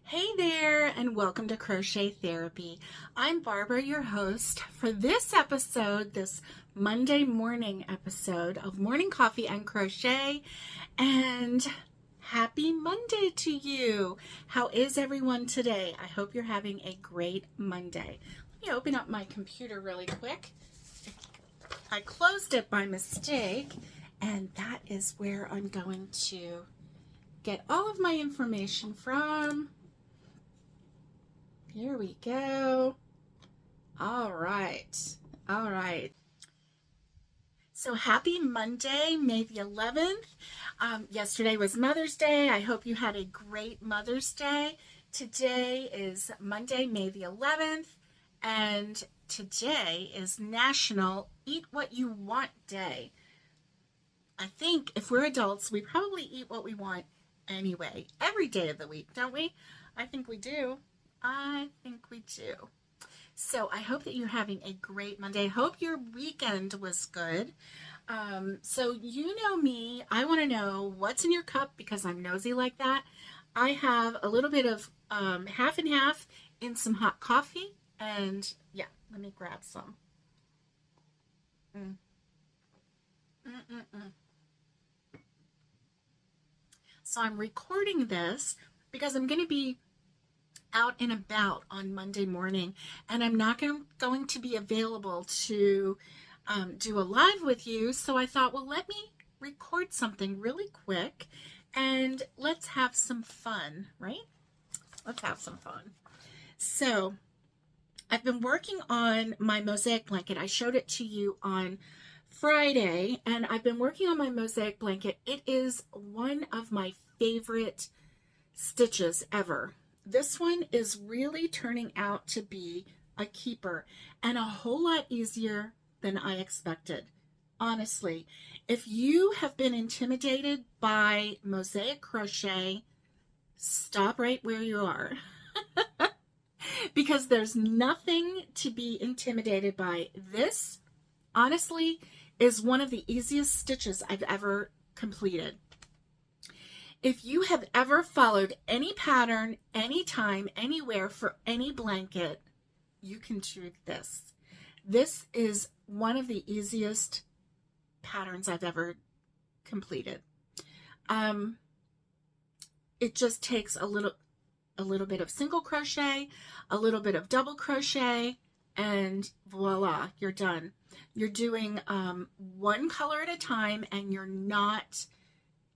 Hey there, and welcome to Crochet Therapy. I'm Barbara, your host for this episode, this Monday morning episode of Morning Coffee and Crochet. And happy Monday to you. How is everyone today? I hope you're having a great Monday. Let me open up my computer really quick. I closed it by mistake, and that is where I'm going to get all of my information from. Here we go. All right. So happy Monday, May the 11th. Yesterday was Mother's Day. I hope you had a great Mother's Day. Today is Monday, May the 11th, and today is National Eat What You Want Day. I think if we're adults, we probably eat what we want anyway, every day of the week, don't we? I think we do. So I hope that you're having a great Monday. I hope your weekend was good. So you know me, I want to know what's in your cup because I'm nosy like that. I have a little bit of half and half in some hot coffee. And yeah, let me grab some. So I'm recording this because I'm going to be out and about on Monday morning, and I'm not going to be available to do a live with you. So I thought, well, let me record something really quick and let's have some fun, right? Let's have some fun. So I've been working on my Mosaic blanket. I showed it to you on Friday, and I've been working on my Mosaic blanket. It is one of my favorite stitches ever. This one is really turning out to be a keeper and a whole lot easier than I expected. Honestly, if you have been intimidated by Mosaic crochet, stop right where you are. Because there's nothing to be intimidated by. This, honestly, is one of the easiest stitches I've ever completed. If you have ever followed any pattern, anytime, anywhere for any blanket, you can do this. This is one of the easiest patterns I've ever completed. It just takes a little bit of single crochet, a little bit of double crochet, and voila, you're done. You're doing one color at a time, and you're not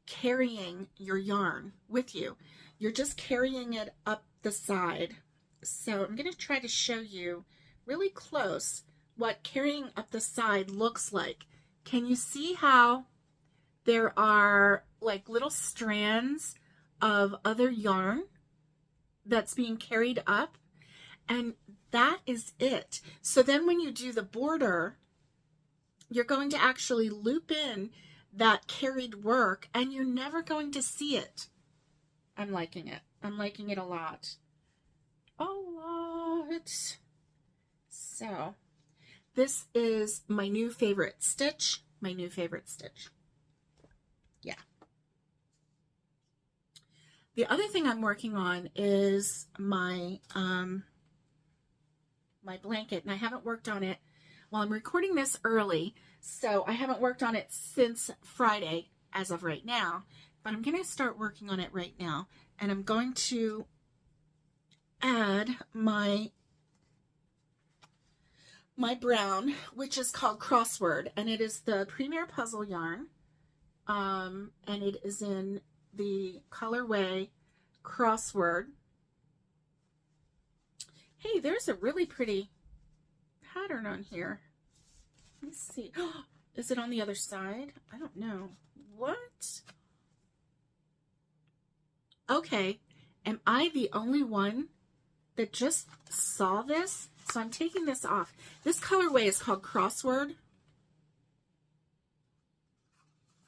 carrying your yarn with you. You're just carrying it up the side. So I'm going to try to show you really close what carrying up the side looks like. Can you see how there are like little strands of other yarn that's being carried up? And that is it. So then when you do the border, you're going to actually loop in that carried work, and you're never going to see it. I'm liking it. I'm liking it a lot. A lot. So this is my new favorite stitch. Yeah. The other thing I'm working on is my my blanket, and I haven't worked on it. Well, I'm recording this early, so I haven't worked on it since Friday as of right now, but I'm going to start working on it right now. And I'm going to add my brown, which is called Crossword, and it is the Premier Puzzle yarn, and it is in the colorway Crossword. Hey, there's a really pretty pattern on here. Let me see. Is it on the other side? I don't know. What? Okay. Am I the only one that just saw this? So I'm taking this off. This colorway is called Crossword.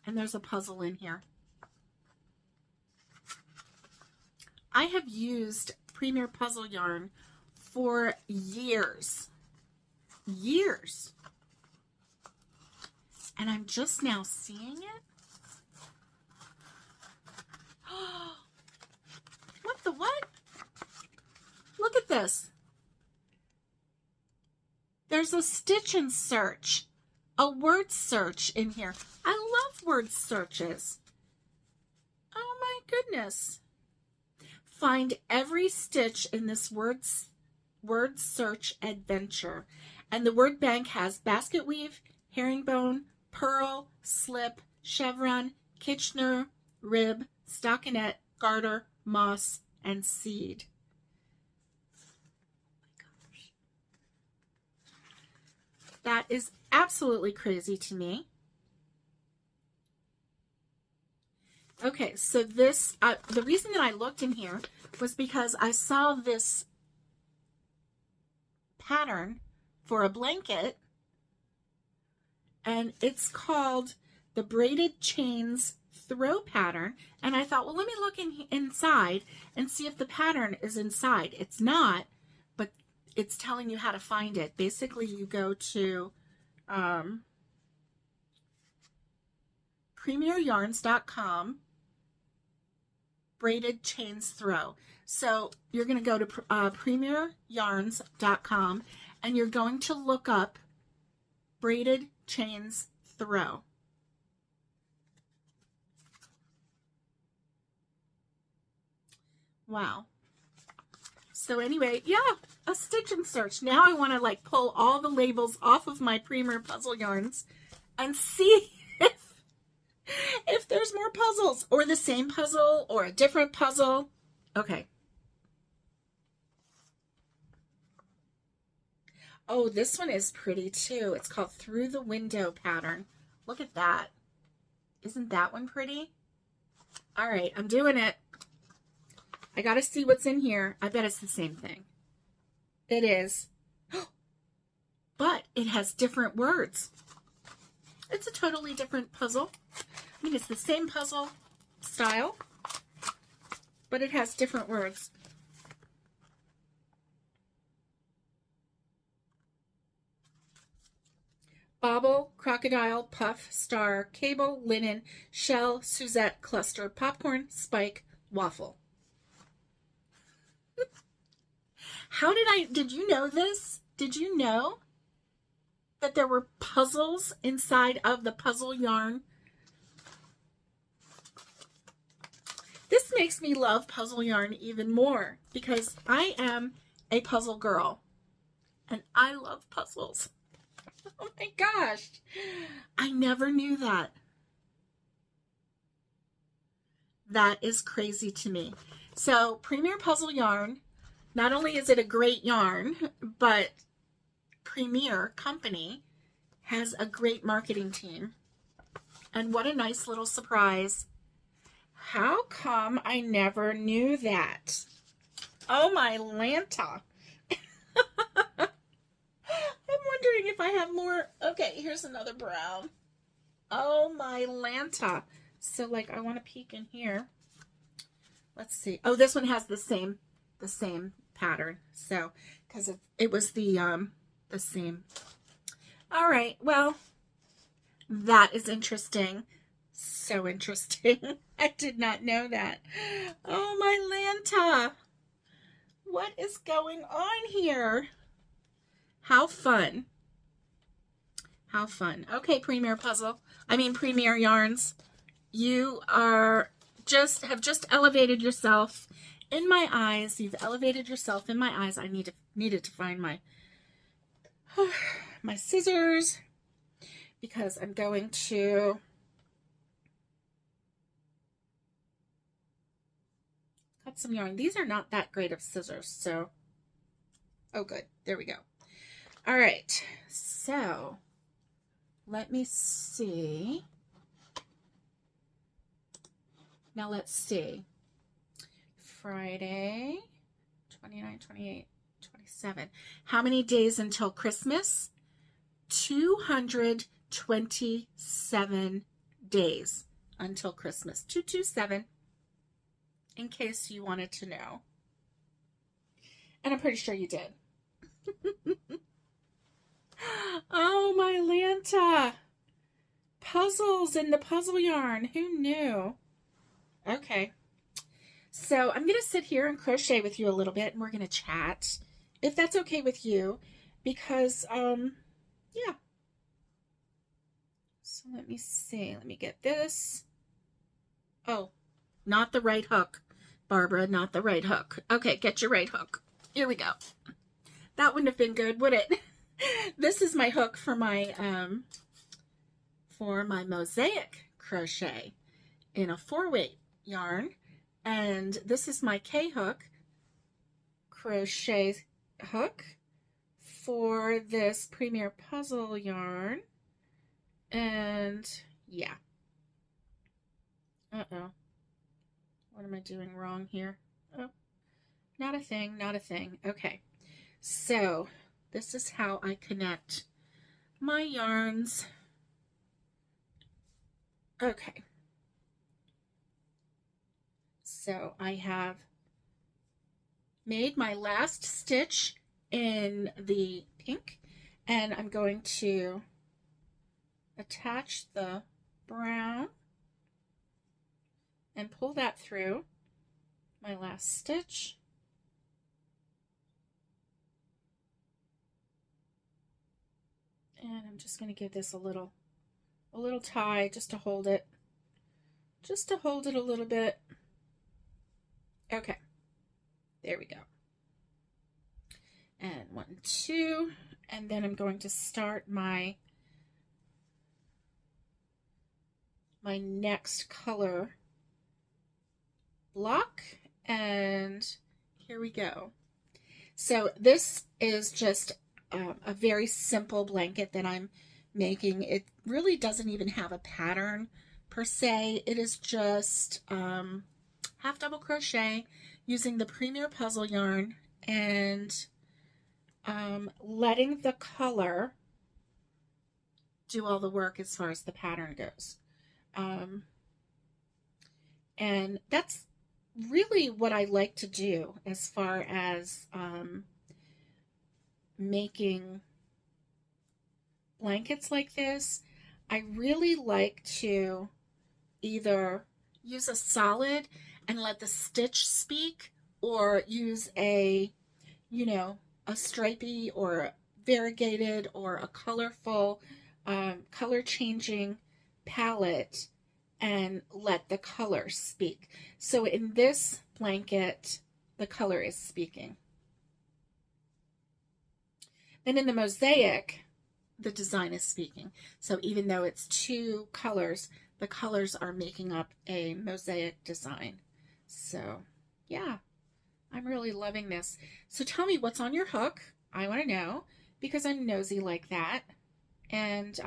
And there's a puzzle in here. I have used Premier Puzzle yarn for years. And I'm just now seeing it. What the what? this. There's a stitch and search, a word search in here. I love word searches. Oh my goodness. Find every stitch in this word search adventure. And the word bank has basket weave, herringbone, pearl, slip, chevron, Kitchener, rib, stockinette, garter, moss, and seed. That is absolutely crazy to me. Okay, so this, the reason that I looked in here was because I saw this pattern for a blanket, and it's called the Braided Chains Throw Pattern, and I thought, well, let me look inside and see if the pattern is inside. It's not, but it's telling you how to find it. Basically, you go to premieryarns.com, braided chains throw. So you're going to go to premieryarns.com and you're going to look up braided chains throw. Wow. So anyway, yeah, a stitch and search. Now I want to like pull all the labels off of my Premier puzzle yarns and see if there's more puzzles, or the same puzzle or a different puzzle. Okay. Oh, this one is pretty too. It's called Through the Window Pattern. Look at that. Isn't that one pretty? All right, I'm doing it. I got to see what's in here. I bet it's the same thing. It is. But it has different words. It's a totally different puzzle. I mean, it's the same puzzle style, but it has different words. Bauble, crocodile, puff, star, cable, linen, shell, Suzette, cluster, popcorn, spike, waffle. Did you know this? Did you know that there were puzzles inside of the puzzle yarn? This makes me love puzzle yarn even more because I am a puzzle girl and I love puzzles. Oh my gosh. I never knew that. That is crazy to me. So Premier Puzzle Yarn, not only is it a great yarn, but Premier Company has a great marketing team. And what a nice little surprise. How come I never knew that? Oh my Lanta. I'm wondering if I have more. Okay, here's another brown. Oh my Lanta. So like I want to peek in here. Let's see. Oh, this one has the same pattern. So because it was the same. All right. Well, that is interesting. So interesting. I did not know that. Oh my Lanta. What is going on here? How fun. How fun. Okay, Premier Yarns. You have just elevated yourself in my eyes. You've elevated yourself in my eyes. I needed to find my my scissors because I'm going to cut some yarn. These are not that great of scissors, so oh good. There we go. All right, so let me see. Now let's see. Friday, 29, 28, 27. How many days until Christmas? 227 days until Christmas. 227, in case you wanted to know. And I'm pretty sure you did. Oh my Lanta. Puzzles in the puzzle yarn. Who knew? Okay. So I'm going to sit here and crochet with you a little bit and we're going to chat. if that's okay with you, because, yeah. So let me see. Let me get this. Oh, not the right hook, Barbara, not the right hook. Okay, get your right hook. Here we go. That wouldn't have been good, would it? This is my hook for my Mosaic crochet in a 4-weight yarn, and this is my K-hook crochet hook for this Premier Puzzle yarn. And yeah. Uh-oh. What am I doing wrong here? Oh, not a thing, not a thing. Okay. So this is how I connect my yarns. Okay. So I have made my last stitch in the pink, and I'm going to attach the brown and pull that through my last stitch. And I'm just going to give this a little tie just to hold it. Just to hold it a little bit. Okay. There we go. And 1, 2, and then I'm going to start my next color block, and here we go. So this is just a very simple blanket that I'm making. It really doesn't even have a pattern per se. It is just half double crochet using the Premier Puzzle yarn and letting the color do all the work as far as the pattern goes. And that's really what I like to do as far as making blankets like this. I really like to either use a solid and let the stitch speak, or use a, you know, a stripy or variegated or a colorful color changing palette and let the color speak. So in this blanket, the color is speaking. Then in the Mosaic, the design is speaking. So even though it's 2 colors, the colors are making up a mosaic design. So yeah, I'm really loving this. So tell me what's on your hook. I want to know, because I'm nosy like that. And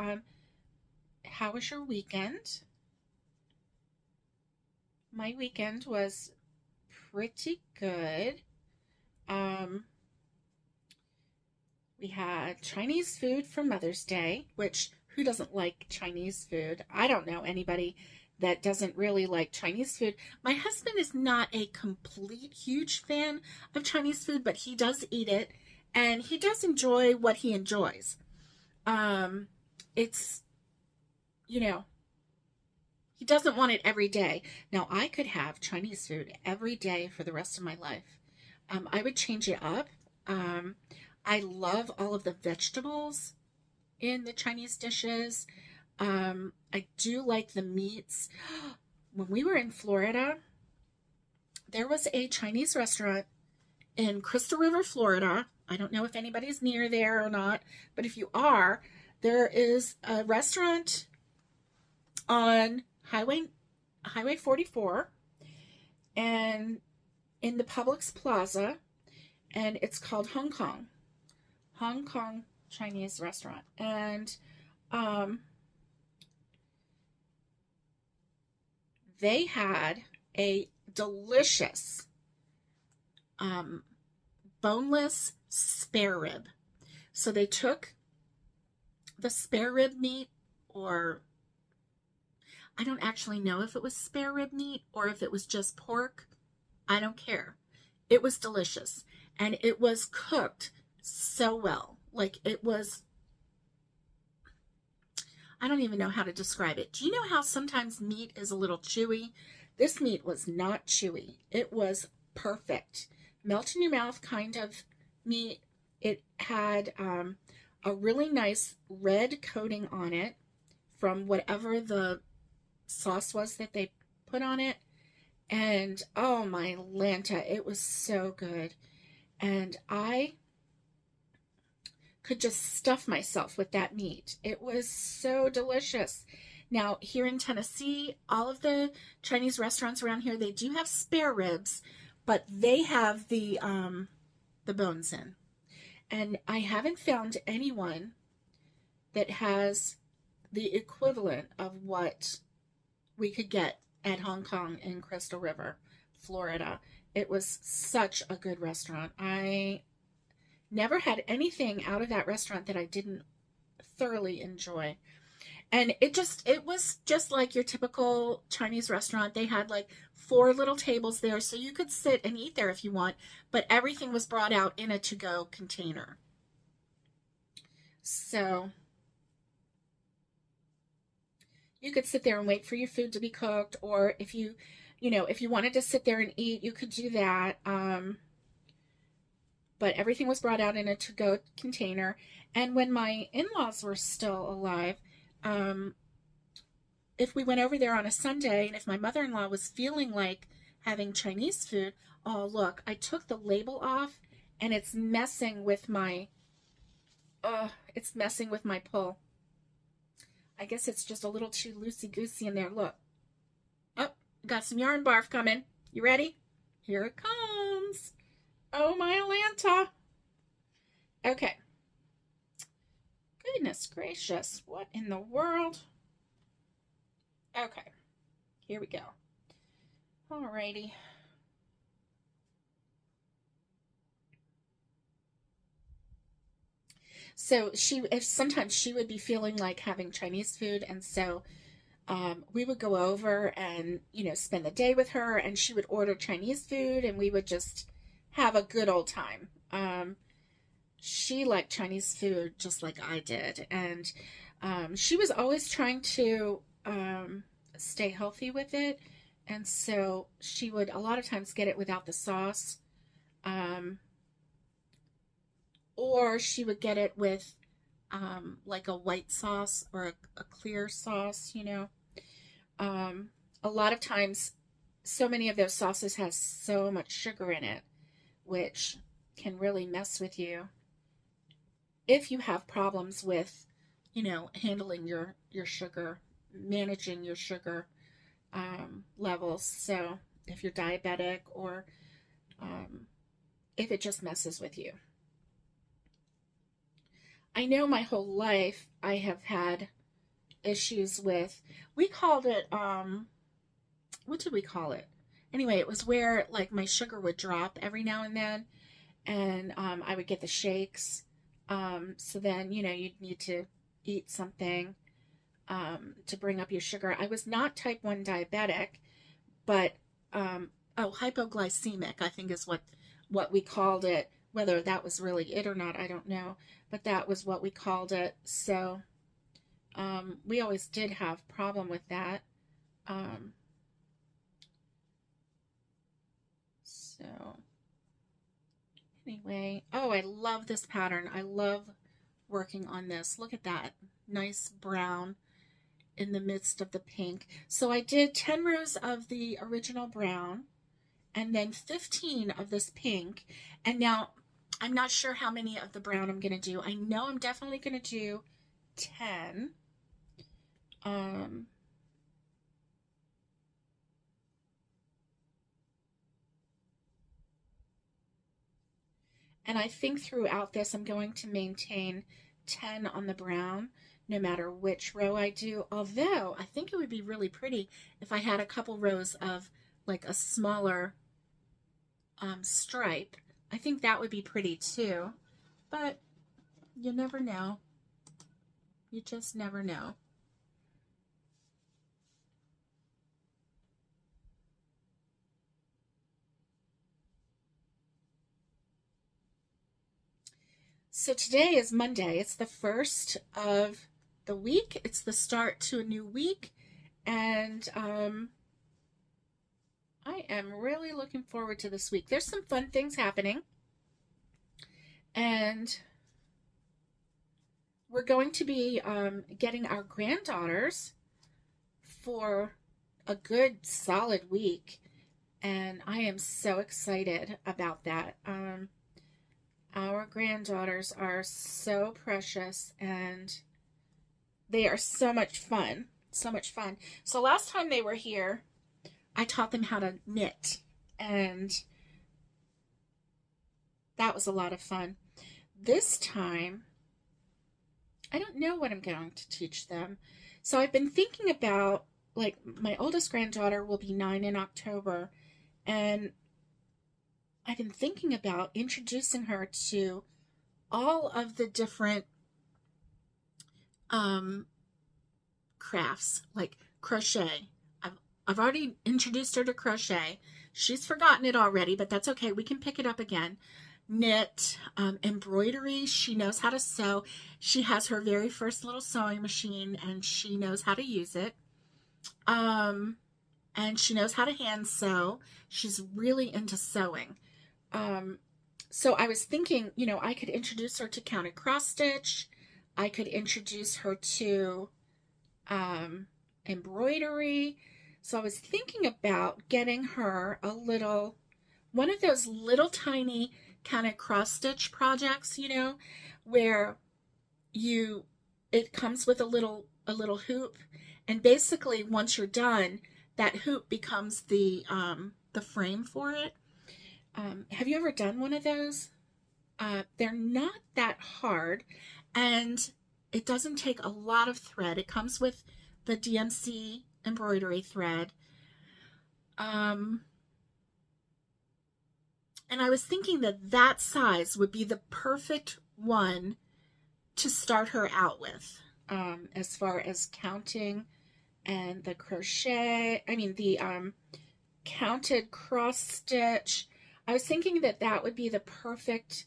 how was your weekend? My weekend was pretty good. We had Chinese food for Mother's Day, which who doesn't like Chinese food? I don't know anybody that doesn't really like Chinese food. My husband is not a complete huge fan of Chinese food, but he does eat it, and he does enjoy what he enjoys. It's, you know, he doesn't want it every day. Now, I could have Chinese food every day for the rest of my life. I would change it up. I love all of the vegetables in the Chinese dishes. I do like the meats. When we were in Florida, there was a Chinese restaurant in Crystal River, Florida. I don't know if anybody's near there or not, but if you are, there is a restaurant on Highway 44 and in the Publix Plaza, and it's called Hong Kong Chinese restaurant. And they had a delicious boneless spare rib. So they took the spare rib meat, or I don't actually know if it was spare rib meat or if it was just pork. I don't care. It was delicious, and it was cooked so well. Like, it was, I don't even know how to describe it. Do you know how sometimes meat is a little chewy? This meat was not chewy. It was perfect. Melt in your mouth kind of meat, It had a really nice red coating on it from whatever the sauce was that they put on it. And oh my Lanta, it was so good. And I could just stuff myself with that meat. It was so delicious. Now, here in Tennessee, all of the Chinese restaurants around here, they do have spare ribs, but they have the bones in. And I haven't found anyone that has the equivalent of what we could get at Hong Kong in Crystal River, Florida. It was such a good restaurant. I never had anything out of that restaurant that I didn't thoroughly enjoy. And it was just like your typical Chinese restaurant. They had like 4 little tables there, so you could sit and eat there if you want, but everything was brought out in a to-go container. So you could sit there and wait for your food to be cooked, or if you wanted to sit there and eat, you could do that. But everything was brought out in a to-go container. And when my in-laws were still alive, if we went over there on a Sunday, and if my mother-in-law was feeling like having Chinese food, oh look, I took the label off, and it's messing with my pull. I guess it's just a little too loosey-goosey in there. Look. Oh, got some yarn barf coming. You ready? Here it comes. Oh, my Atlanta. Okay. Goodness gracious. What in the world? Okay. Here we go. Alrighty. So sometimes she would be feeling like having Chinese food, and so we would go over and spend the day with her, and she would order Chinese food, and we would just have a good old time. She liked Chinese food just like I did, and she was always trying to stay healthy with it, and so she would a lot of times get it without the sauce. Or she would get it with like a white sauce or a clear sauce, A lot of times, so many of those sauces has so much sugar in it, which can really mess with you if you have problems with, handling your sugar, managing your sugar levels. So if you're diabetic, or if it just messes with you. I know my whole life I have had issues with, we called it, what did we call it? Anyway, it was where like my sugar would drop every now and then, and I would get the shakes. So then, you'd need to eat something to bring up your sugar. I was not type 1 diabetic, but, hypoglycemic, I think is what we called it. Whether that was really it or not, I don't know. But that was what we called it. So we always did have problem with that. So anyway, oh, I love this pattern. I love working on this. Look at that. Nice brown in the midst of the pink. So I did 10 rows of the original brown, and then 15 of this pink. And now I'm not sure how many of the brown I'm going to do. I know I'm definitely going to do 10. And I think throughout this I'm going to maintain 10 on the brown, no matter which row I do. Although I think it would be really pretty if I had a couple rows of like a smaller stripe. I think that would be pretty too, but you never know. You just never know. So today is Monday. It's the first of the week. It's the start to a new week, and I am really looking forward to this week. There's some fun things happening, And we're going to be getting our granddaughters for a good solid week, and I am so excited about that. Our granddaughters are so precious, and they are so much fun. So much fun. So last time they were here, I taught them how to knit, and that was a lot of fun. This time, I don't know what I'm going to teach them. So I've been thinking about, like, my oldest granddaughter will be 9 in October, and I've been thinking about introducing her to all of the different crafts, like crochet. I've already introduced her to crochet. She's forgotten it already, but that's okay. We can pick it up again. Knit, embroidery. She knows how to sew. She has her very first little sewing machine, and she knows how to use it. And she knows how to hand sew. She's really into sewing. So I was thinking, you know, I could introduce her to counted cross stitch. I could introduce her to embroidery. So I was thinking about getting her one of those little tiny counted cross stitch projects, you know, where it comes with a little hoop, and basically once you're done, that hoop becomes the frame for it. Have you ever done one of those? They're not that hard, and it doesn't take a lot of thread. It comes with the DMC embroidery thread. And I was thinking that size would be the perfect one to start her out with, as far as counting and the crochet, the counted cross stitch. I was thinking that would be the perfect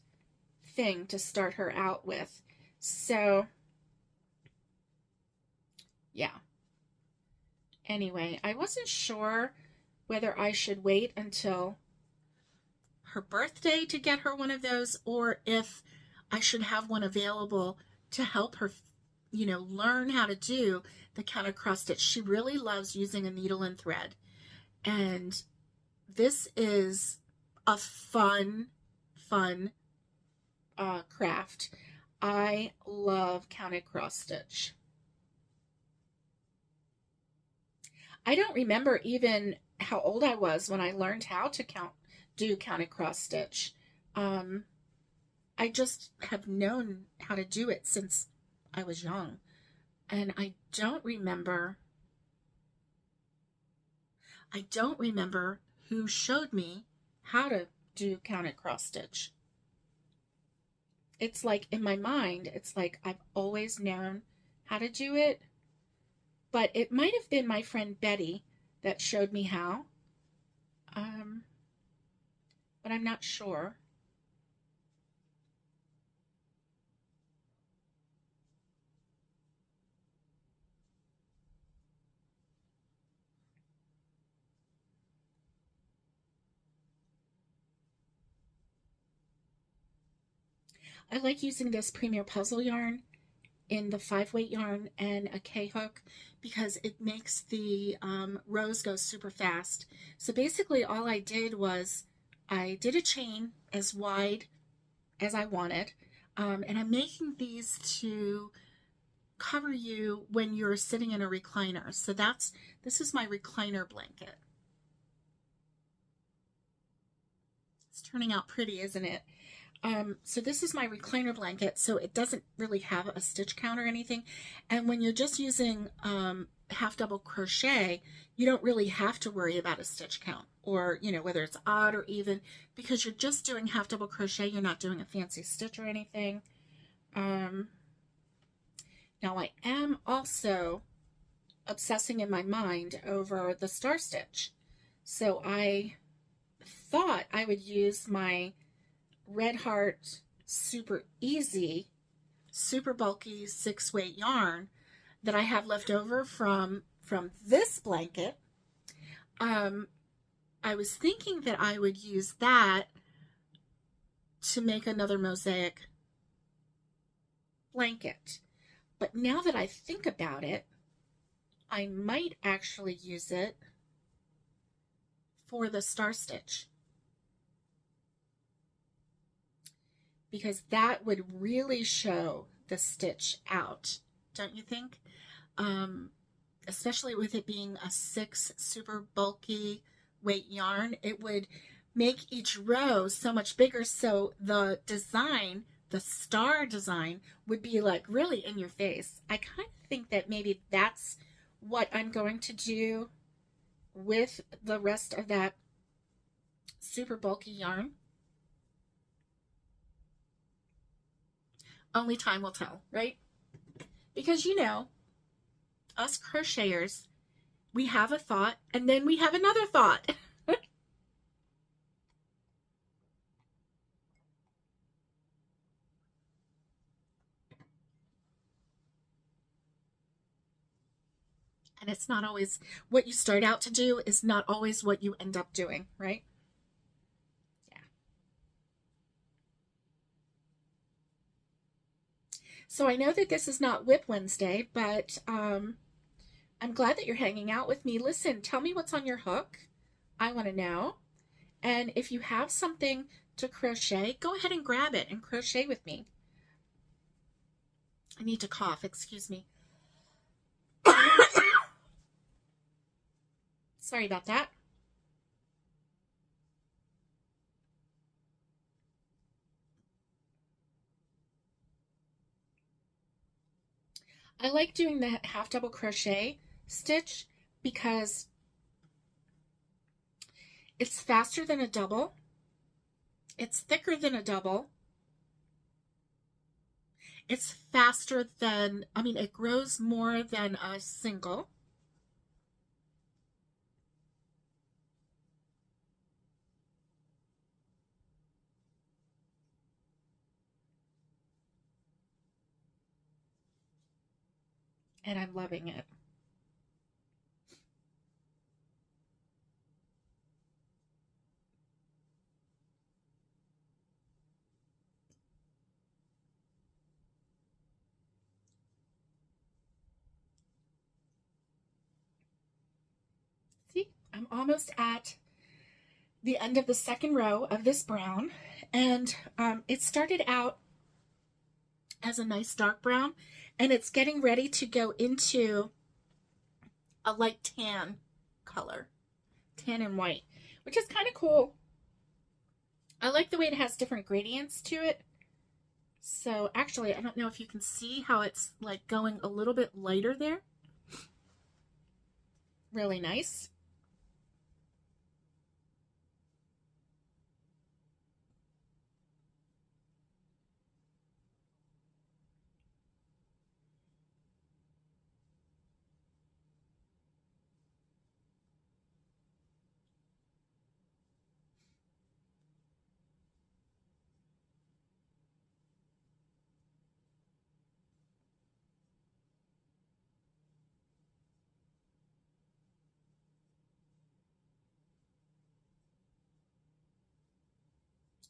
thing to start her out with. So, yeah. Anyway, I wasn't sure whether I should wait until her birthday to get her one of those, or if I should have one available to help her, you know, learn how to do the counted cross stitch. She really loves using a needle and thread, and this is a fun craft. I love counted cross stitch. I don't remember even how old I was when I learned how to do counted cross stitch. I just have known how to do it since I was young, and I don't remember who showed me how to do counted cross stitch. It's like in my mind, it's like I've always known how to do it, but it might have been my friend Betty that showed me how. But I'm not sure. I like using this Premier Puzzle yarn in the 5-weight yarn and a K-hook because it makes the rows go super fast. So basically all I did was I did a chain as wide as I wanted, and I'm making these to cover you when you're sitting in a recliner. So this is my recliner blanket. It's turning out pretty, isn't it? So this is my recliner blanket, so it doesn't really have a stitch count or anything. And when you're just using half double crochet, you don't really have to worry about a stitch count, or, you know, whether it's odd or even, because you're just doing half double crochet. You're not doing a fancy stitch or anything. Now I am also obsessing in my mind over the star stitch. So I thought I would use my Red Heart super easy, super bulky 6-weight yarn that I have left over from this blanket. I was thinking that I would use that to make another mosaic blanket. But now that I think about it, I might actually use it for the star stitch, because that would really show the stitch out, don't you think? Especially with it being a 6 super bulky weight yarn, it would make each row so much bigger, so the design, the star design, would be like really in your face. I kind of think that maybe that's what I'm going to do with the rest of that super bulky yarn. Only time will tell, right? Because, you know, us crocheters, we have a thought and then we have another thought. And it's not always what you start out to do is not always what you end up doing, right? Yeah. So I know that this is not Whip Wednesday, but I'm glad that you're hanging out with me. Listen, tell me what's on your hook. I want to know. And if you have something to crochet, go ahead and grab it and crochet with me. I need to cough, excuse me. Sorry about that. I like doing the half double crochet stitch because it's faster than a double. It's thicker than a double. It's faster than, I mean, it grows more than a single. And I'm loving it. See, I'm almost at the end of the second row of this brown, and it started out as a nice dark brown, and it's getting ready to go into a light tan color, tan and white, which is kind of cool. I like the way it has different gradients to it. So actually, I don't know if you can see how it's like going a little bit lighter there. Really nice.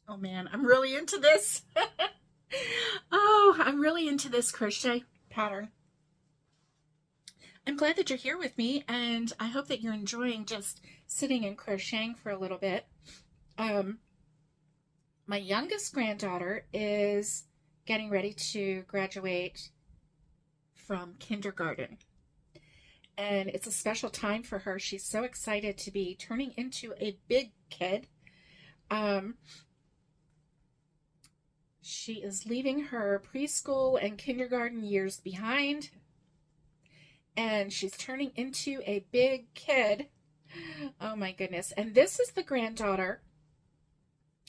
Oh man, I'm really into this. Oh, I'm really into this crochet pattern. I'm glad that you're here with me, and I hope that you're enjoying just sitting and crocheting for a little bit. My youngest granddaughter is getting ready to graduate from kindergarten, and it's a special time for her. She's so excited to be turning into a big kid. She is leaving her preschool and kindergarten years behind, and she's turning into a big kid. Oh my goodness. And this is the granddaughter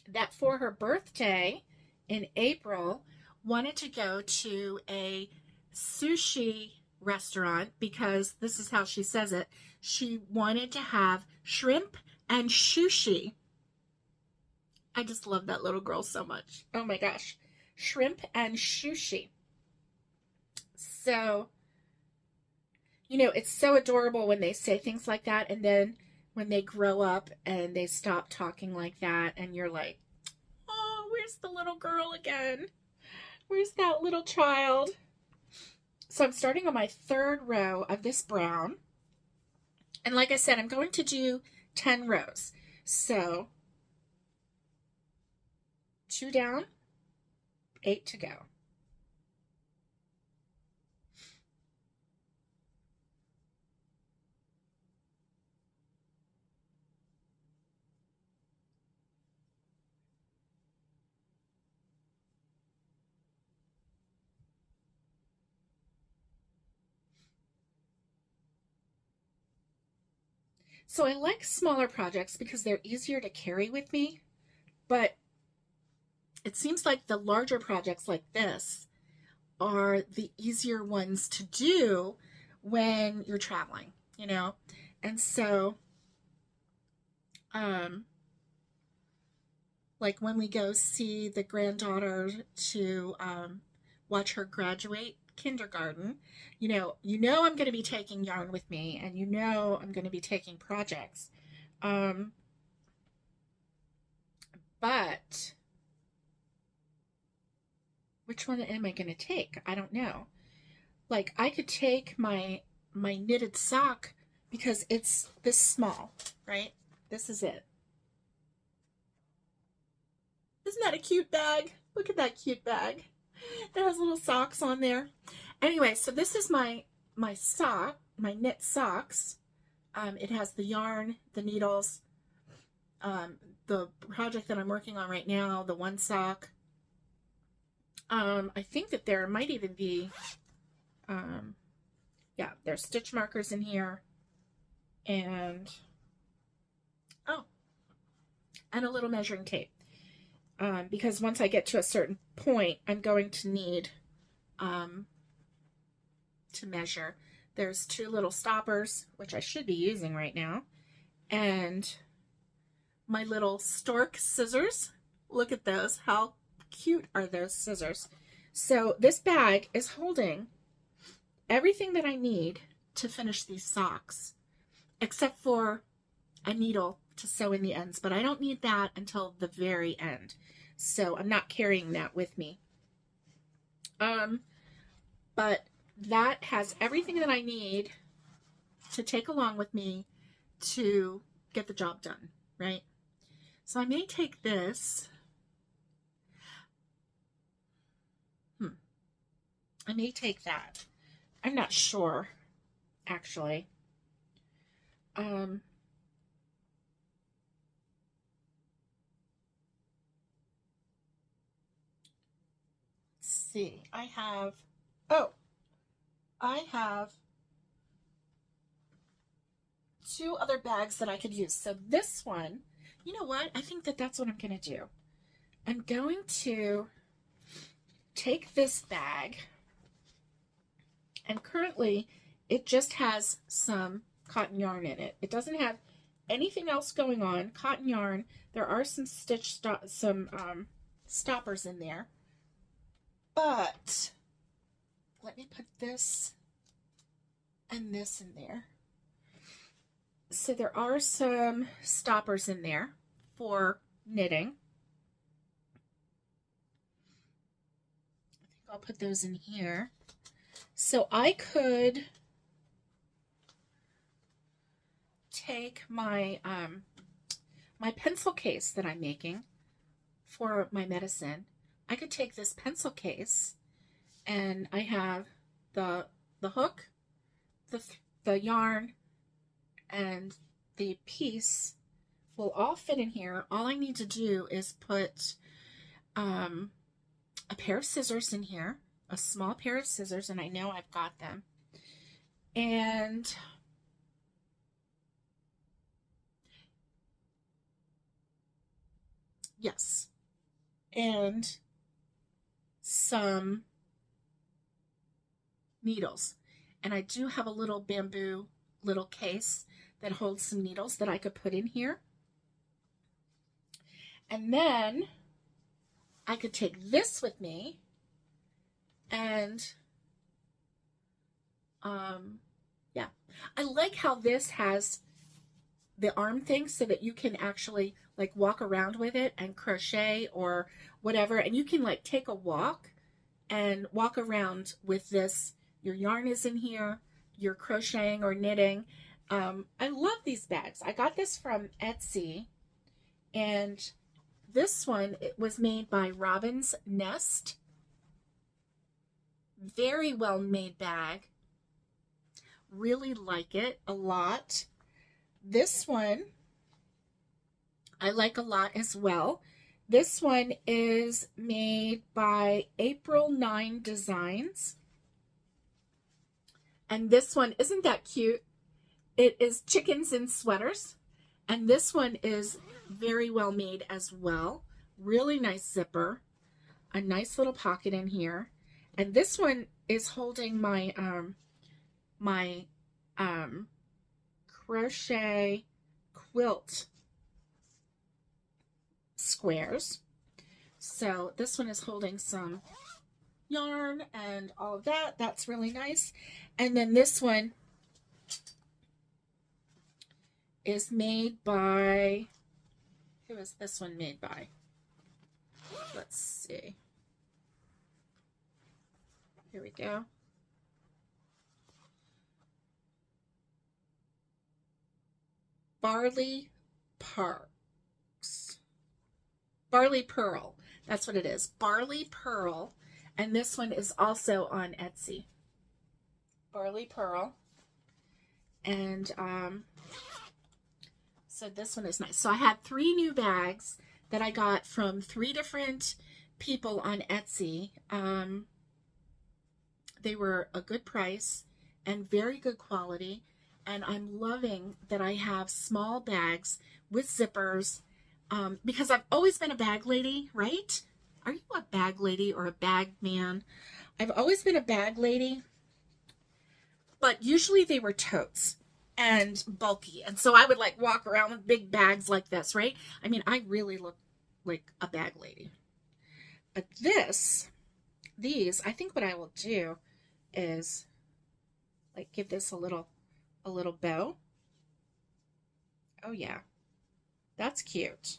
that for her birthday in April wanted to go to a sushi restaurant, because this is how she says it. She wanted to have shrimp and sushi. I just love that little girl so much. Oh my gosh. Shrimp and sushi. So, you know, it's so adorable when they say things like that, and then when they grow up and they stop talking like that, and you're like, oh, Where's the little girl again? Where's that little child? So I'm starting on my third row of this brown. And like I said, I'm going to do 10 rows. So 2 down, 8 to go. So I like smaller projects because they're easier to carry with me, but it seems like the larger projects like this are the easier ones to do when you're traveling, you know? And so, like when we go see the granddaughter to watch her graduate kindergarten, you know I'm going to be taking yarn with me, and I'm going to be taking projects. But which one am I going to take? I don't know. Like I could take my knitted sock because it's this small, right? This is it. Isn't that a cute bag? Look at that cute bag. It has little socks on there. Anyway, so this is my sock, my knit socks. It has the yarn, the needles, the project that I'm working on right now, the one sock. I think that there might even be, yeah, there's stitch markers in here, and and a little measuring tape. Because once I get to a certain point, I'm going to need to measure. There's 2 little stoppers, which I should be using right now, and my little stork scissors. Look at those. How cute are those scissors? So this bag is holding everything that I need to finish these socks, except for a needle to sew in the ends, but I don't need that until the very end. So I'm not carrying that with me. But that has everything that I need to take along with me to get the job done, right? So I may take this. I may take that. I'm not sure, actually. Let's see. I have 2 other bags that I could use. So this one, you know what? I think that that's what I'm going to do. I'm going to take this bag, and currently it just has some cotton yarn in it. It doesn't have anything else going on. Cotton yarn. There are some stoppers in there. But let me put this and this in there. So there are some stoppers in there for knitting. I think I'll put those in here. So I could take my my pencil case that I'm making for my medicine. I could take this pencil case, and I have the hook, the yarn, and the piece will all fit in here. All I need to do is put a pair of scissors in here, a small pair of scissors, and I know I've got them. And yes, and some needles. And I do have a little bamboo little case that holds some needles that I could put in here. And then I could take this with me, and yeah, I like how this has the arm thing so that you can actually like walk around with it and crochet or whatever. And you can like take a walk and walk around with this. Your yarn is in here, you're crocheting or knitting. I love these bags. I got this from Etsy, and this one, it was made by Robin's Nest. Very well made bag. Really like it a lot. This one I like a lot as well. This one is made by April 9 Designs. And this one, isn't that cute? It is chickens in sweaters. And this one is very well made as well. Really nice zipper. A nice little pocket in here. And this one is holding my crochet quilt squares. So this one is holding some yarn and all of that. That's really nice. And then this one is made by, who is this one made by? Let's see. Here we go. Barley Parks. Barley Pearl. That's what it is. Barley Pearl. And this one is also on Etsy. Barley Pearl. And so this one is nice. So I had 3 new bags that I got from 3 different people on Etsy. They were a good price and very good quality. And I'm loving that I have small bags with zippers because I've always been a bag lady, right? Are you a bag lady or a bag man? I've always been a bag lady, but usually they were totes and bulky. And so I would like walk around with big bags like this, right? I mean, I really look like a bag lady. But these, I think what I will do is like give this a little bow. Oh yeah, that's cute.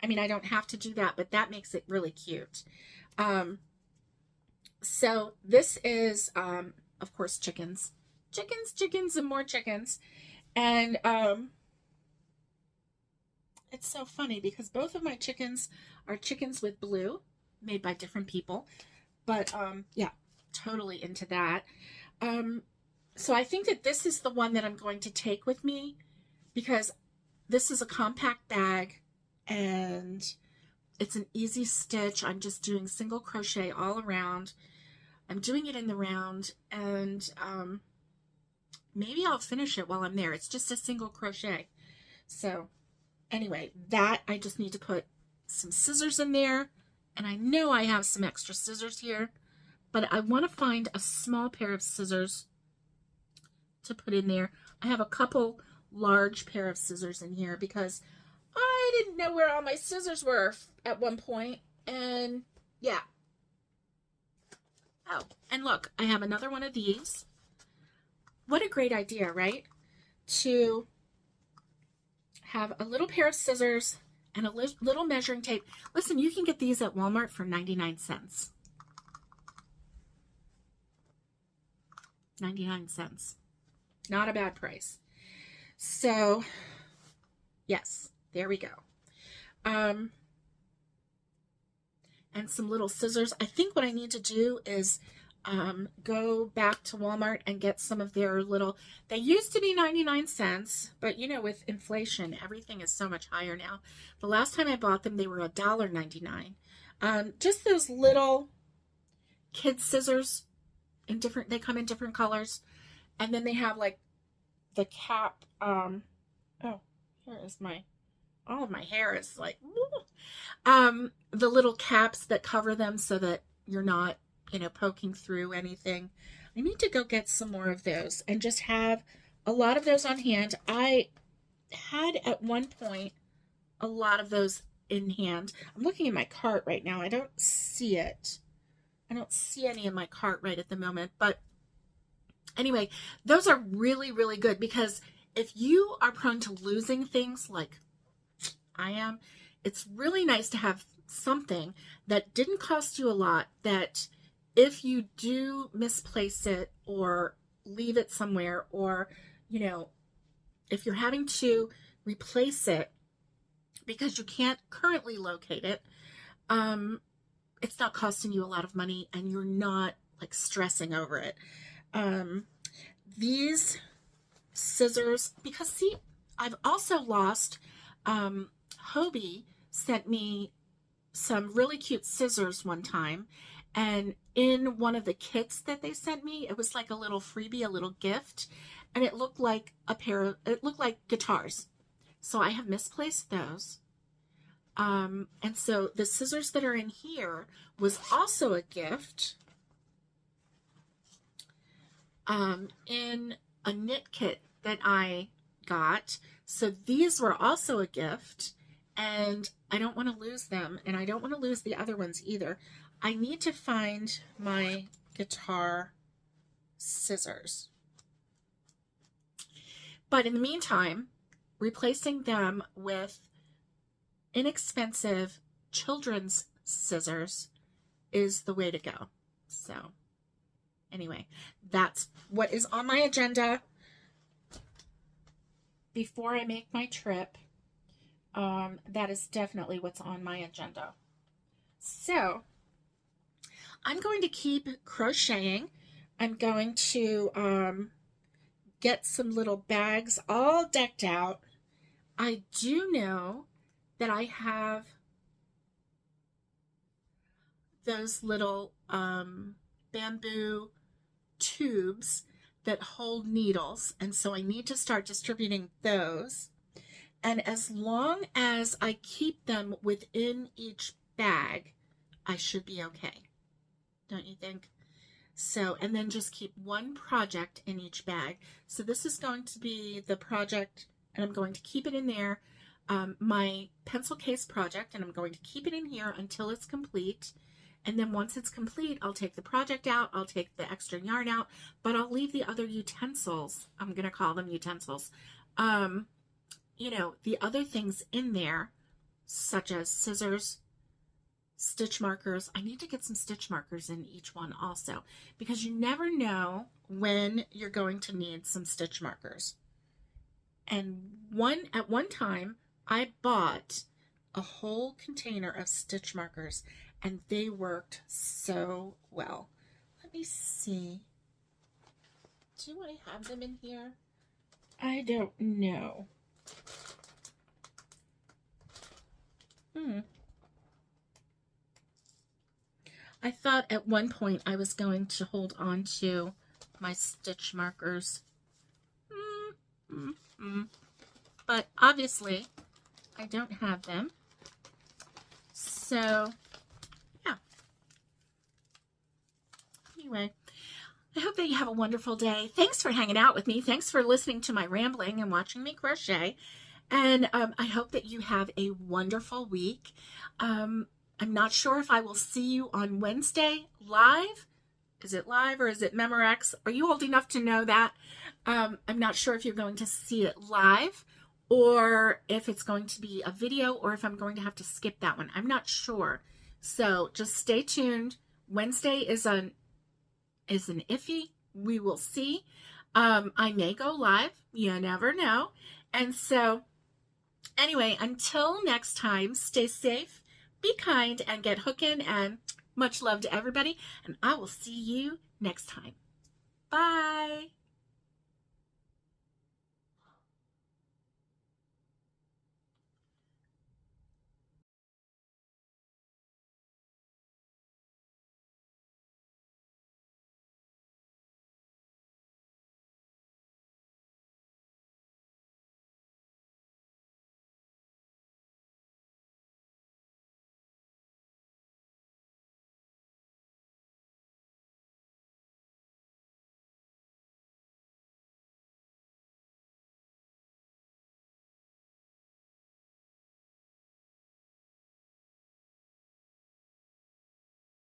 I mean, I don't have to do that, but that makes it really cute. So this is, of course, chickens, and more chickens. And it's so funny because both of my chickens are chickens with blue, made by different people. But yeah, totally into that. So I think that this is the one that I'm going to take with me because this is a compact bag and it's an easy stitch. I'm just doing single crochet all around. I'm doing it in the round, and maybe I'll finish it while I'm there. It's just a single crochet. So anyway, that I just need to put some scissors in there, and I know I have some extra scissors here, but I want to find a small pair of scissors to put in there. I have a couple large pair of scissors in here because I didn't know where all my scissors were at one point, and yeah. Oh, and look, I have another one of these. What a great idea, right? To have a little pair of scissors and a little measuring tape. Listen, you can get these at Walmart for 99 cents. 99 cents. Not a bad price. So, yes, there we go. And some little scissors. I think what I need to do is go back to Walmart and get some of their little, they used to be 99 cents, but you know, with inflation, everything is so much higher now. The last time I bought them, they were $1.99. Just those little kid scissors in different, they come in different colors. And then they have like the cap, oh, here is my, all of my hair is like, the little caps that cover them so that you're not, you know, poking through anything. I need to go get some more of those and just have a lot of those on hand. I had at one point a lot of those in hand. I'm looking at my cart right now. I don't see it. I don't see any in my cart right at the moment, but anyway, those are really, really good because if you are prone to losing things like I am, it's really nice to have something that didn't cost you a lot, that if you do misplace it or leave it somewhere, or, you know, if you're having to replace it because you can't currently locate it, it's not costing you a lot of money and you're not like stressing over it. These scissors, because see, I've also lost, Hobie sent me some really cute scissors one time, and in one of the kits that they sent me, it was like a little freebie, a little gift, and it looked like it looked like guitars. So I have misplaced those. And so the scissors that are in here was also a gift, in a knit kit that I got. So these were also a gift, and I don't want to lose them, and I don't want to lose the other ones either. I need to find my guitar scissors. But in the meantime, replacing them with inexpensive children's scissors is the way to go. So anyway, that's what is on my agenda before I make my trip. That is definitely what's on my agenda. So I'm going to keep crocheting. I'm going to get some little bags all decked out. I do know that I have those little bamboo tubes that hold needles, and so I need to start distributing those. And as long as I keep them within each bag, I should be okay. Don't you think? So, and then just keep one project in each bag. So this is going to be the project, and I'm going to keep it in there, my pencil case project, and I'm going to keep it in here until it's complete. And then once it's complete, I'll take the project out, I'll take the extra yarn out, but I'll leave the other utensils, I'm going to call them utensils, you know, the other things in there, such as scissors, stitch markers. I need to get some stitch markers in each one also, because you never know when you're going to need some stitch markers. And at one time, I bought a whole container of stitch markers, and they worked so well. Let me see. Do I have them in here? I don't know. I thought at one point I was going to hold on to my stitch markers. But obviously I don't have them. So, yeah. Anyway, I hope that you have a wonderful day. Thanks for hanging out with me. Thanks for listening to my rambling and watching me crochet. And I hope that you have a wonderful week. I'm not sure if I will see you on Wednesday live. Is it live or is it Memorex? Are you old enough to know that? I'm not sure if you're going to see it live or if it's going to be a video or if I'm going to have to skip that one. I'm not sure. So just stay tuned. Wednesday is an iffy. We will see. I may go live. You never know. And so anyway, until next time, stay safe, be kind, and get hooking, and much love to everybody. And I will see you next time. Bye.